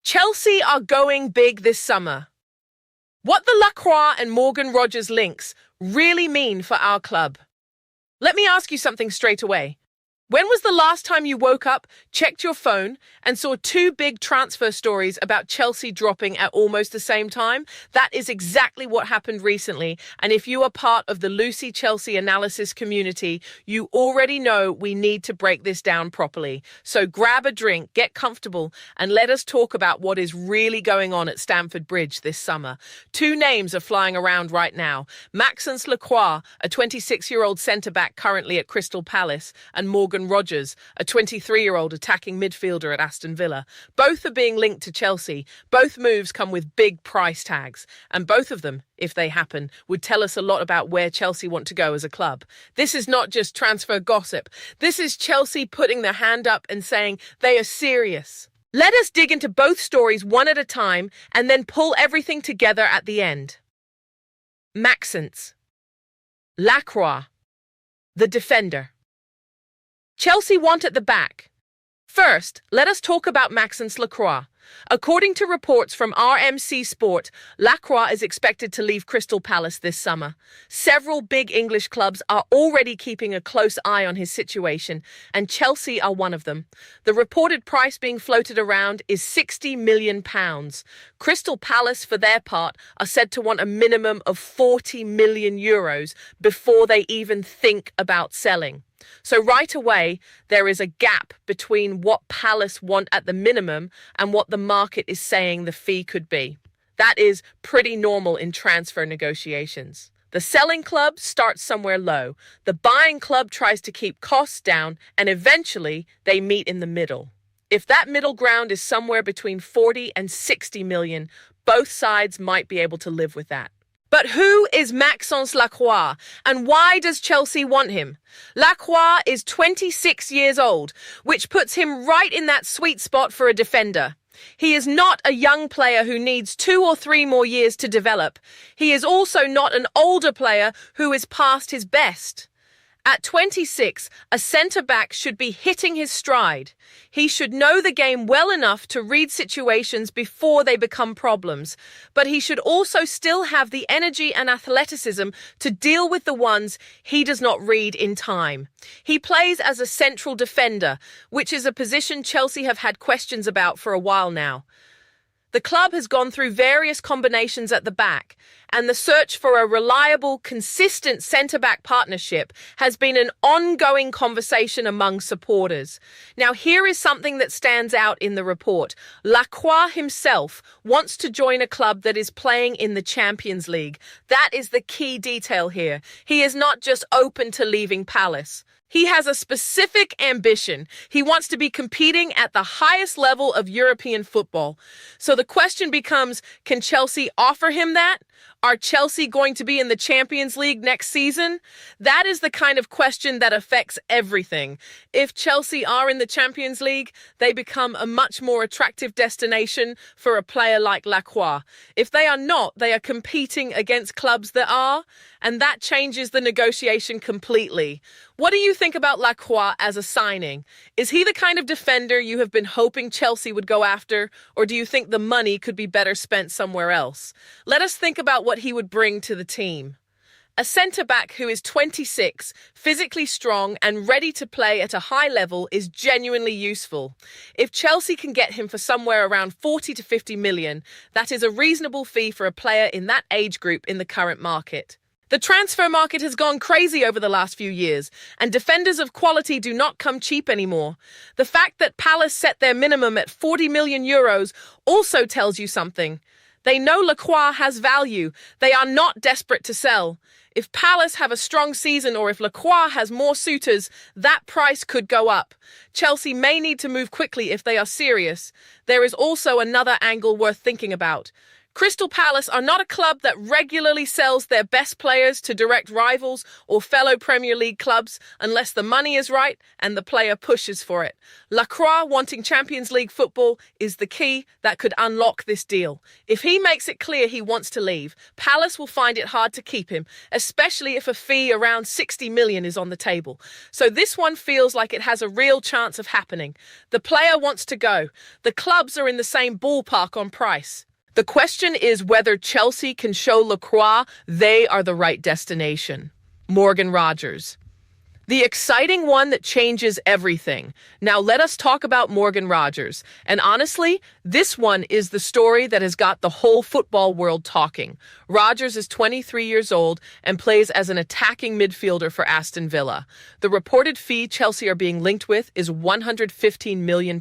Chelsea are going big this summer. What the Lacroix and Morgan Rogers links really mean for our club. Let me ask you something straight away. When was the last time you woke up, checked your phone, and saw two big transfer stories about Chelsea dropping at almost the same time? That is exactly what happened recently, and if you are part of the Lucy Chelsea analysis community, you already know we need to break this down properly. So grab a drink, get comfortable, and let us talk about what is really going on at Stamford Bridge this summer. Two names are flying around right now. Maxence Lacroix, a 26-year-old centre-back currently at Crystal Palace, and Morgan Rogers, a 23-year-old attacking midfielder at Aston Villa. Both are being linked to Chelsea. Both moves come with big price tags. And both of them, if they happen, would tell us a lot about where Chelsea want to go as a club. This is not just transfer gossip. This is Chelsea putting their hand up and saying they are serious. Let us dig into both stories one at a time and then pull everything together at the end. Maxence Lacroix, the defender. Chelsea want at the back. First, let us talk about Maxence Lacroix. According to reports from RMC Sport, Lacroix is expected to leave Crystal Palace this summer. Several big English clubs are already keeping a close eye on his situation, and Chelsea are one of them. The reported price being floated around is £60 million. Crystal Palace, for their part, are said to want a minimum of €40 million before they even think about selling. So right away, there is a gap between what Palace want at the minimum and what the market is saying the fee could be. That is pretty normal in transfer negotiations. The selling club starts somewhere low. The buying club tries to keep costs down, and eventually they meet in the middle. If that middle ground is somewhere between 40 and 60 million, both sides might be able to live with that. But who is Maxence Lacroix, and why does Chelsea want him? Lacroix is 26 years old, which puts him right in that sweet spot for a defender. He is not a young player who needs 2 or 3 more years to develop. He is also not an older player who is past his best. At 26, a centre-back should be hitting his stride. He should know the game well enough to read situations before they become problems, but he should also still have the energy and athleticism to deal with the ones he does not read in time. He plays as a central defender, which is a position Chelsea have had questions about for a while now. The club has gone through various combinations at the back, and the search for a reliable, consistent centre-back partnership has been an ongoing conversation among supporters. Now, here is something that stands out in the report. Lacroix himself wants to join a club that is playing in the Champions League. That is the key detail here. He is not just open to leaving Palace. He has a specific ambition. He wants to be competing at the highest level of European football. So the question becomes, can Chelsea offer him that? Are Chelsea going to be in the Champions League next season? That is the kind of question that affects everything. If Chelsea are in the Champions League, they become a much more attractive destination for a player like Lacroix. If they are not, they are competing against clubs that are, and that changes the negotiation completely. What do you think about Lacroix as a signing? Is he the kind of defender you have been hoping Chelsea would go after, or do you think the money could be better spent somewhere else? Let us think about what he would bring to the team. A centre-back who is 26, physically strong and ready to play at a high level is genuinely useful. If Chelsea can get him for somewhere around 40 to 50 million, that is a reasonable fee for a player in that age group in the current market. The transfer market has gone crazy over the last few years, and defenders of quality do not come cheap anymore. The fact that Palace set their minimum at €40 million also tells you something. They know Lacroix has value. They are not desperate to sell. If Palace have a strong season or if Lacroix has more suitors, that price could go up. Chelsea may need to move quickly if they are serious. There is also another angle worth thinking about. Crystal Palace are not a club that regularly sells their best players to direct rivals or fellow Premier League clubs unless the money is right and the player pushes for it. Lacroix wanting Champions League football is the key that could unlock this deal. If he makes it clear he wants to leave, Palace will find it hard to keep him, especially if a fee around 60 million is on the table. So this one feels like it has a real chance of happening. The player wants to go. The clubs are in the same ballpark on price. The question is whether Chelsea can show Lacroix they are the right destination. Morgan Rogers. The exciting one that changes everything. Now let us talk about Morgan Rogers. And honestly, this one is the story that has got the whole football world talking. Rogers is 23 years old and plays as an attacking midfielder for Aston Villa. The reported fee Chelsea are being linked with is £115 million.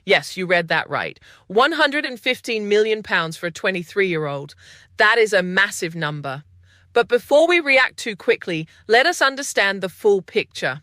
Yes, you read that right. £115 million for a 23-year-old. That is a massive number. But before we react too quickly, let us understand the full picture.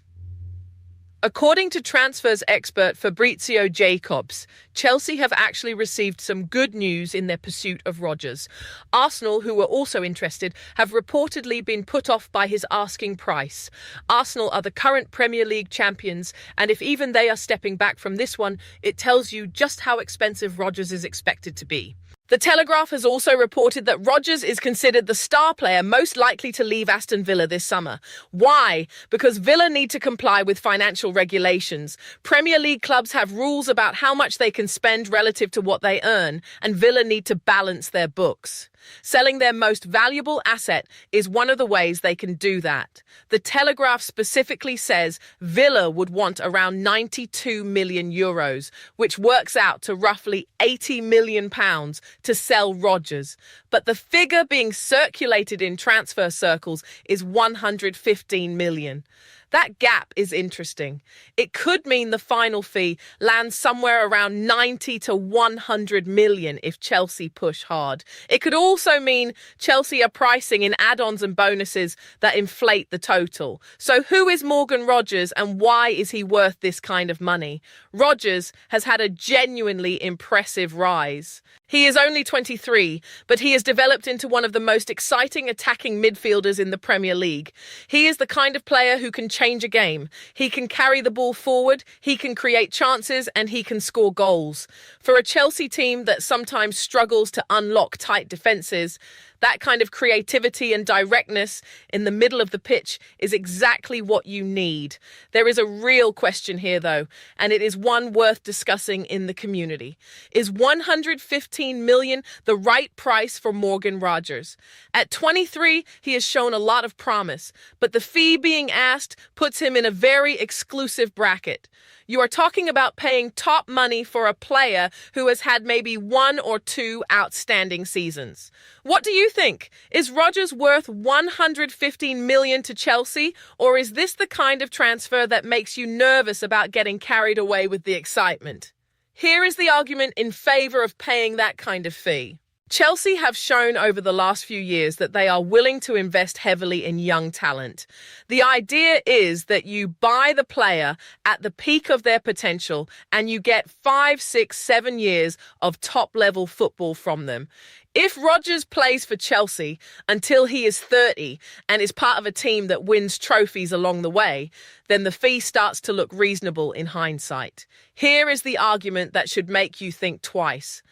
According to transfers expert Fabrizio Jacobs, Chelsea have actually received some good news in their pursuit of Rogers. Arsenal, who were also interested, have reportedly been put off by his asking price. Arsenal are the current Premier League champions, and if even they are stepping back from this one, it tells you just how expensive Rogers is expected to be. The Telegraph has also reported that Rogers is considered the star player most likely to leave Aston Villa this summer. Why? Because Villa need to comply with financial regulations. Premier League clubs have rules about how much they can spend relative to what they earn, and Villa need to balance their books. Selling their most valuable asset is one of the ways they can do that. The Telegraph specifically says Villa would want around 92 million euros, which works out to roughly 80 million pounds to sell Rogers. But the figure being circulated in transfer circles is 115 million. That gap is interesting. It could mean the final fee lands somewhere around 90 to 100 million if Chelsea push hard. It could also mean Chelsea are pricing in add-ons and bonuses that inflate the total. So who is Morgan Rogers and why is he worth this kind of money? Rogers has had a genuinely impressive rise. He is only 23, but he has developed into one of the most exciting attacking midfielders in the Premier League. He is the kind of player who can change a game. He can carry the ball forward, he can create chances, and he can score goals. For a Chelsea team that sometimes struggles to unlock tight defences, that kind of creativity and directness in the middle of the pitch is exactly what you need. There is a real question here, though, and it is one worth discussing in the community. Is 115 million the right price for Morgan Rogers? At 23, he has shown a lot of promise, but the fee being asked puts him in a very exclusive bracket. You are talking about paying top money for a player who has had maybe one or two outstanding seasons. What do you think? Is Rogers worth 115 million to Chelsea, or is this the kind of transfer that makes you nervous about getting carried away with the excitement? Here is the argument in favor of paying that kind of fee. Chelsea have shown over the last few years that they are willing to invest heavily in young talent. The idea is that you buy the player at the peak of their potential and you get 5, 6, 7 years of top-level football from them. If Rogers plays for Chelsea until he is 30 and is part of a team that wins trophies along the way, then the fee starts to look reasonable in hindsight. Here is the argument that should make you think twice.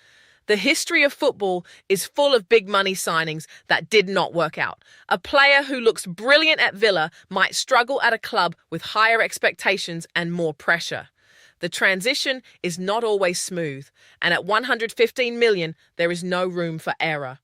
The history of football is full of big money signings that did not work out. A player who looks brilliant at Villa might struggle at a club with higher expectations and more pressure. The transition is not always smooth, and at 115 million, there is no room for error.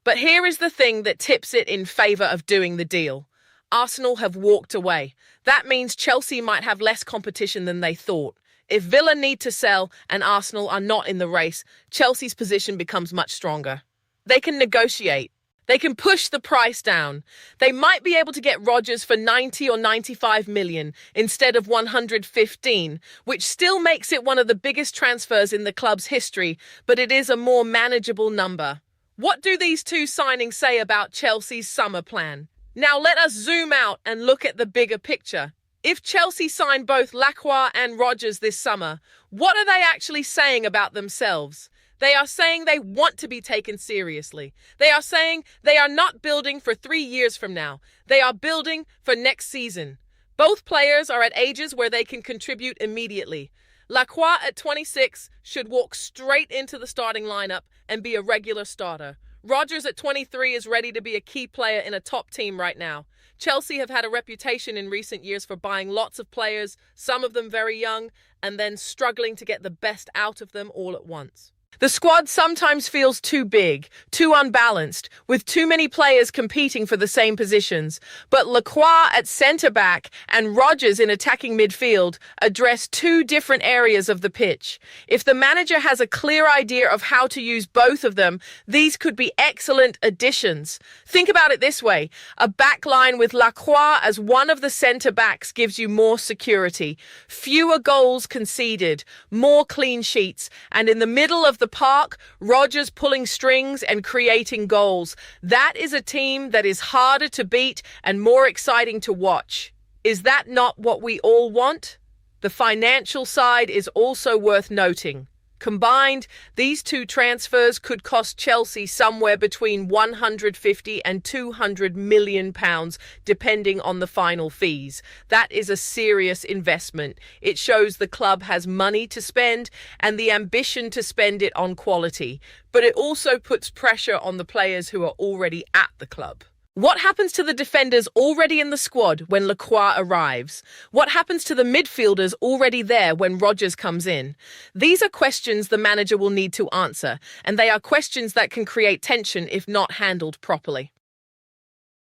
But here is the thing that tips it in favour of doing the deal. Arsenal have walked away. That means Chelsea might have less competition than they thought. If Villa need to sell and Arsenal are not in the race, Chelsea's position becomes much stronger. They can negotiate. They can push the price down. They might be able to get Rogers for 90 or 95 million instead of 115, which still makes it one of the biggest transfers in the club's history, but it is a more manageable number. What do these two signings say about Chelsea's summer plan? Now let us zoom out and look at the bigger picture. If Chelsea sign both Lacroix and Rogers this summer, what are they actually saying about themselves? They are saying they want to be taken seriously. They are saying they are not building for 3 years from now. They are building for next season. Both players are at ages where they can contribute immediately. Lacroix at 26 should walk straight into the starting lineup and be a regular starter. Rodgers at 23 is ready to be a key player in a top team right now. Chelsea have had a reputation in recent years for buying lots of players, some of them very young, and then struggling to get the best out of them all at once. The squad sometimes feels too big, too unbalanced, with too many players competing for the same positions. But Lacroix at centre-back and Rodgers in attacking midfield address two different areas of the pitch. If the manager has a clear idea of how to use both of them, these could be excellent additions. Think about it this way. A back line with Lacroix as one of the centre-backs gives you more security, fewer goals conceded, more clean sheets, and in the middle of the park, Rodgers pulling strings and creating goals. That is a team that is harder to beat and more exciting to watch. Is that not what we all want? The financial side is also worth noting. Combined, these two transfers could cost Chelsea somewhere between 150 and 200 million pounds, depending on the final fees. That is a serious investment. It shows the club has money to spend and the ambition to spend it on quality. But it also puts pressure on the players who are already at the club. What happens to the defenders already in the squad when Lacroix arrives? What happens to the midfielders already there when Rodgers comes in? These are questions the manager will need to answer, and they are questions that can create tension if not handled properly.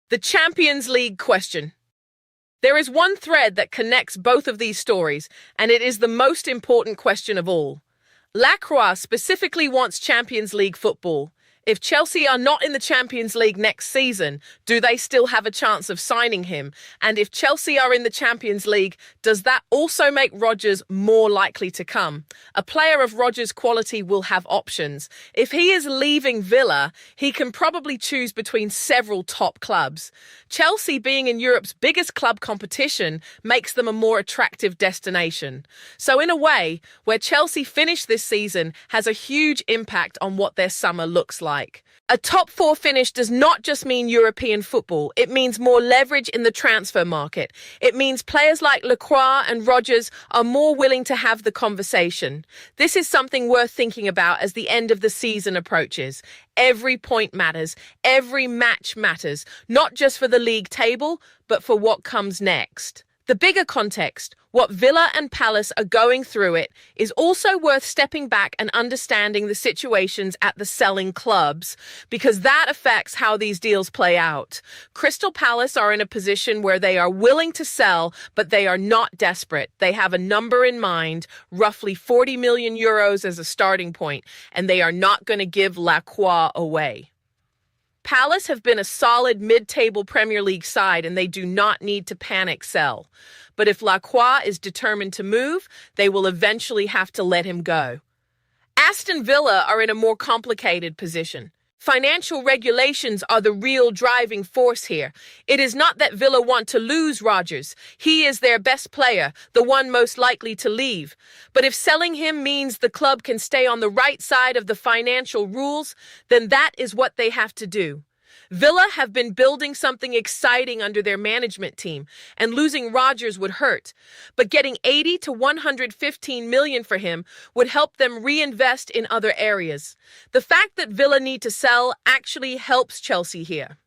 The Champions League question. There is one thread that connects both of these stories, and it is the most important question of all. Lacroix specifically wants Champions League football. If Chelsea are not in the Champions League next season, do they still have a chance of signing him? And if Chelsea are in the Champions League, does that also make Rodgers more likely to come? A player of Rodgers' quality will have options. If he is leaving Villa, he can probably choose between several top clubs. Chelsea, being in Europe's biggest club competition, makes them a more attractive destination. So in a way, where Chelsea finish this season has a huge impact on what their summer looks like. A top 4 finish does not just mean European football. It means more leverage in the transfer market. It means players like Lacroix and Rodgers are more willing to have the conversation. This is something worth thinking about as the end of the season approaches. Every point matters. Every match matters, not just for the league table, but for what comes next. The bigger context, what Villa and Palace are going through it, is also worth stepping back and understanding the situations at the selling clubs, because that affects how these deals play out. Crystal Palace are in a position where they are willing to sell, but they are not desperate. They have a number in mind, roughly 40 million euros as a starting point, and they are not going to give Lacroix away. Palace have been a solid mid-table Premier League side and they do not need to panic sell. But if Lacroix is determined to move, they will eventually have to let him go. Aston Villa are in a more complicated position. Financial regulations are the real driving force here. It is not that Villa want to lose Rodgers. He is their best player, the one most likely to leave. But if selling him means the club can stay on the right side of the financial rules, then that is what they have to do. Villa have been building something exciting under their management team, and losing Rodgers would hurt. But getting 80 to 115 million for him would help them reinvest in other areas. The fact that Villa need to sell actually helps Chelsea here.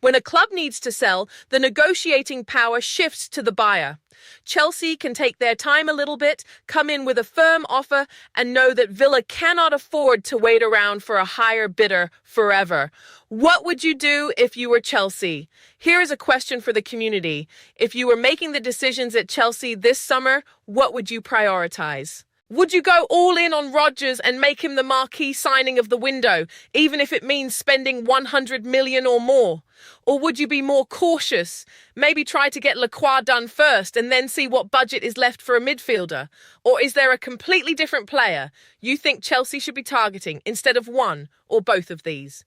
When a club needs to sell, the negotiating power shifts to the buyer. Chelsea can take their time a little bit, come in with a firm offer, and know that Villa cannot afford to wait around for a higher bidder forever. What would you do if you were Chelsea? Here is a question for the community. If you were making the decisions at Chelsea this summer, what would you prioritize? Would you go all in on Rodgers and make him the marquee signing of the window, even if it means spending 100 million or more? Or would you be more cautious? Maybe try to get Lacroix done first and then see what budget is left for a midfielder? Or is there a completely different player you think Chelsea should be targeting instead of one or both of these?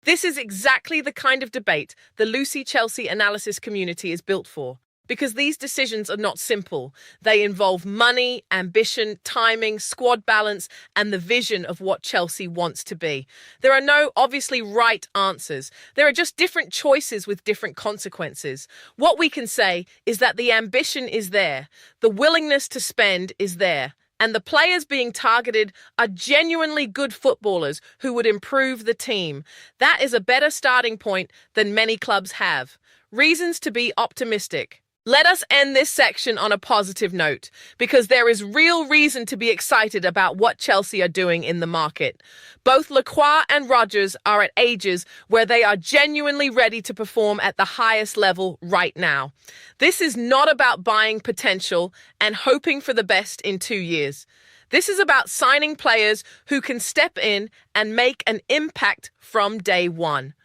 This is exactly the kind of debate the Lucy Chelsea analysis community is built for. because these decisions are not simple. They involve money, ambition, timing, squad balance, and the vision of what Chelsea wants to be. There are no obviously right answers. There are just different choices with different consequences. What we can say is that the ambition is there, the willingness to spend is there, and the players being targeted are genuinely good footballers who would improve the team. That is a better starting point than many clubs have. Reasons to be optimistic. Let us end this section on a positive note, because there is real reason to be excited about what Chelsea are doing in the market. Both Lacroix and Rodgers are at ages where they are genuinely ready to perform at the highest level right now. This is not about buying potential and hoping for the best in 2 years. This is about signing players who can step in and make an impact from day one.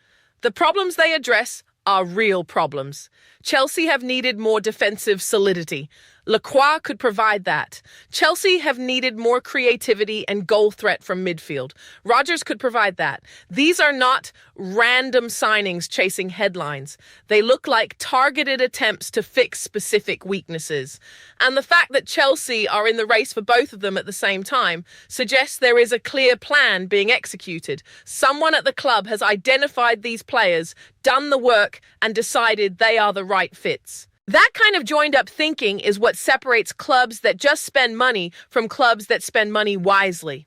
The problems they address are real problems. Chelsea have needed more defensive solidity. Lacroix could provide that. Chelsea have needed more creativity and goal threat from midfield. Rodgers could provide that. These are not random signings chasing headlines. They look like targeted attempts to fix specific weaknesses. And the fact that Chelsea are in the race for both of them at the same time suggests there is a clear plan being executed. Someone at the club has identified these players, done the work, and decided they are the right fits. That kind of joined-up thinking is what separates clubs that just spend money from clubs that spend money wisely.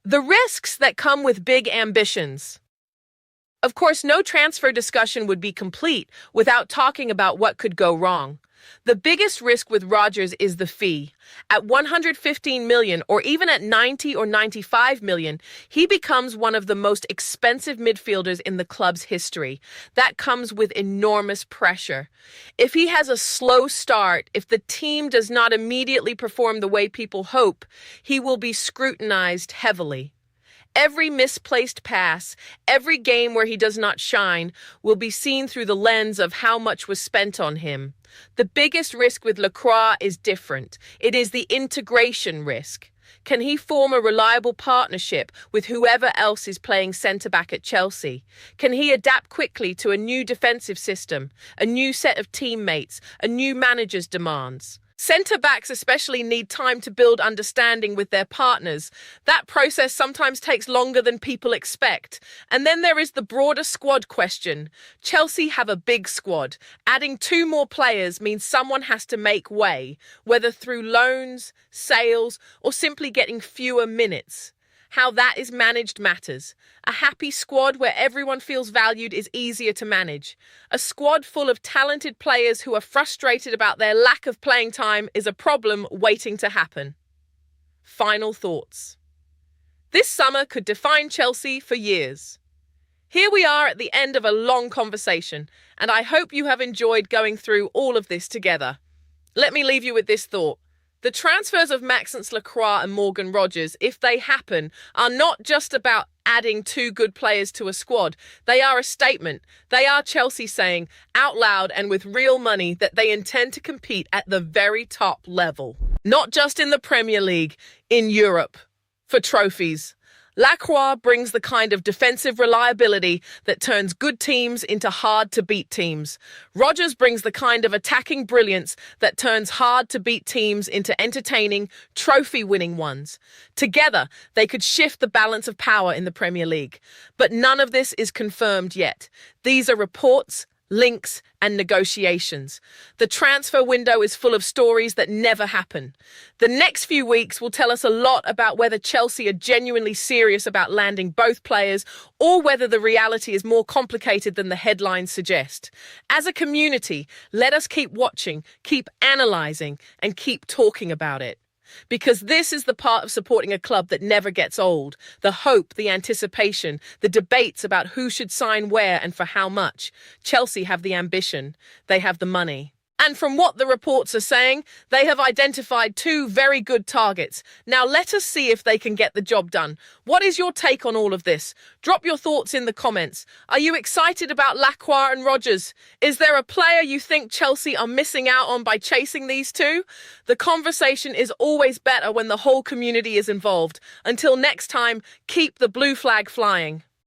The risks that come with big ambitions. Of course, no transfer discussion would be complete without talking about what could go wrong. The biggest risk with Rodgers is the fee. At 115 million or even at 90 or 95 million, he becomes one of the most expensive midfielders in the club's history. That comes with enormous pressure. If he has a slow start, if the team does not immediately perform the way people hope, he will be scrutinized heavily. Every misplaced pass, every game where he does not shine, will be seen through the lens of how much was spent on him. The biggest risk with Lacroix is different. It is the integration risk. Can he form a reliable partnership with whoever else is playing centre-back at Chelsea? Can he adapt quickly to a new defensive system, a new set of teammates, a new manager's demands? Centre-backs especially need time to build understanding with their partners. That process sometimes takes longer than people expect. And then there is the broader squad question. Chelsea have a big squad. Adding 2 more players means someone has to make way, whether through loans, sales, or simply getting fewer minutes. How that is managed matters. A happy squad where everyone feels valued is easier to manage. A squad full of talented players who are frustrated about their lack of playing time is a problem waiting to happen. Final thoughts. This summer could define Chelsea for years. Here we are at the end of a long conversation, and I hope you have enjoyed going through all of this together. Let me leave you with this thought. The transfers of Maxence Lacroix and Morgan Rodgers, if they happen, are not just about adding 2 good players to a squad. They are a statement. They are Chelsea saying, out loud and with real money, that they intend to compete at the very top level. Not just in the Premier League, in Europe, for trophies. Lacroix brings the kind of defensive reliability that turns good teams into hard-to-beat teams. Rodgers brings the kind of attacking brilliance that turns hard-to-beat teams into entertaining, trophy-winning ones. Together, they could shift the balance of power in the Premier League. But none of this is confirmed yet. These are reports, links, and negotiations. The transfer window is full of stories that never happen. The next few weeks will tell us a lot about whether Chelsea are genuinely serious about landing both players or whether the reality is more complicated than the headlines suggest. As a community, let us keep watching, keep analysing, and keep talking about it. Because this is the part of supporting a club that never gets old. The hope, the anticipation, the debates about who should sign where and for how much. Chelsea have the ambition. They have the money. And from what the reports are saying, they have identified 2 very good targets. Now let us see if they can get the job done. What is your take on all of this? Drop your thoughts in the comments. Are you excited about Lacroix and Rodgers? Is there a player you think Chelsea are missing out on by chasing these 2? The conversation is always better when the whole community is involved. Until next time, keep the blue flag flying.